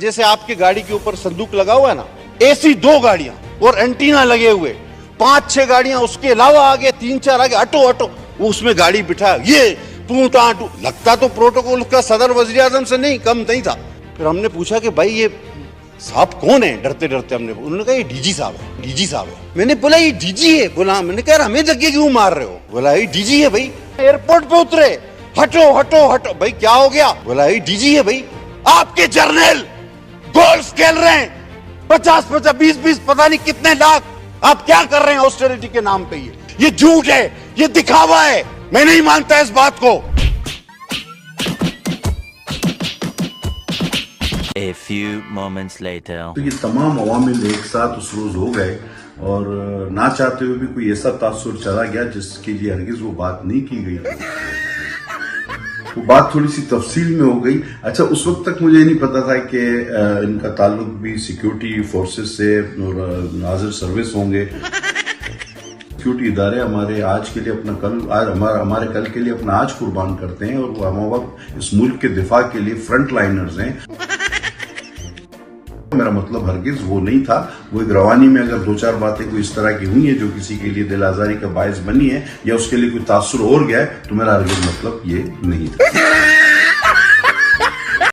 जैसे आपकी गाड़ी के ऊपर संदूक लगा हुआ है ना, ऐसी 2 गाड़ियां और एंटीना लगे हुए 5-6 गाड़ियां उसके अलावा आगे 3-4 आगे हटो हटो, उसमें गाड़ी बिठा ये टू टाटू लगता तो प्रोटोकॉल का सदर वजीर आजम से नहीं कम नहीं था। फिर हमने पूछा कि भाई ये साहब कौन है, डरते डरते हमने, उन्होंने कहा ये डीजी साहब है, डीजी साहब है। मैंने बोला ये डीजी है? बोला, मैंने कहा हमें जगह क्यों मार रहे हो? बोला ये डीजी है भाई। एयरपोर्ट पे उतरे, हटो हटो हटो, भाई क्या हो गया? बोला ये डीजी है भाई। आपके जर्नल गोल्स खेल रहे हैं 50-50 20-20 पता नहीं कितने लाख, आप क्या कर रहे हैं ऑस्टेरिटी के नाम पे? ये झूठ है, ये दिखावा है, मैं नहीं मानता इस बात को। A few moments later. तो ये तमाम अवामिल एक साथ उस रोज हो गए और ना चाहते हुए भी कोई ऐसा तासुर चला गया जिसके लिए हरगिज वो बात नहीं की गई। वो बात थोड़ी सी तफसील में हो गई। अच्छा, उस वक्त तक मुझे नहीं पता था कि इनका ताल्लुक भी सिक्योरिटी फोर्सेस से और नाज़िर सर्विस होंगे। सिक्योरिटी इदारे हमारे आज के लिए अपना कल, हमारे कल के लिए अपना आज कुर्बान करते हैं और वो हम वक्त इस मुल्क के दिफा के लिए फ्रंट लाइनर्स हैं। मेरा मतलब हरगिज वो नहीं था। वो एक रवानी में अगर 2-4 बातें कोई इस तरह की हुई है जो किसी के लिए दिल आजारी का बायस बनी है या उसके लिए कोई तासुर और गया है, तो मेरा हरगिज मतलब ये नहीं था।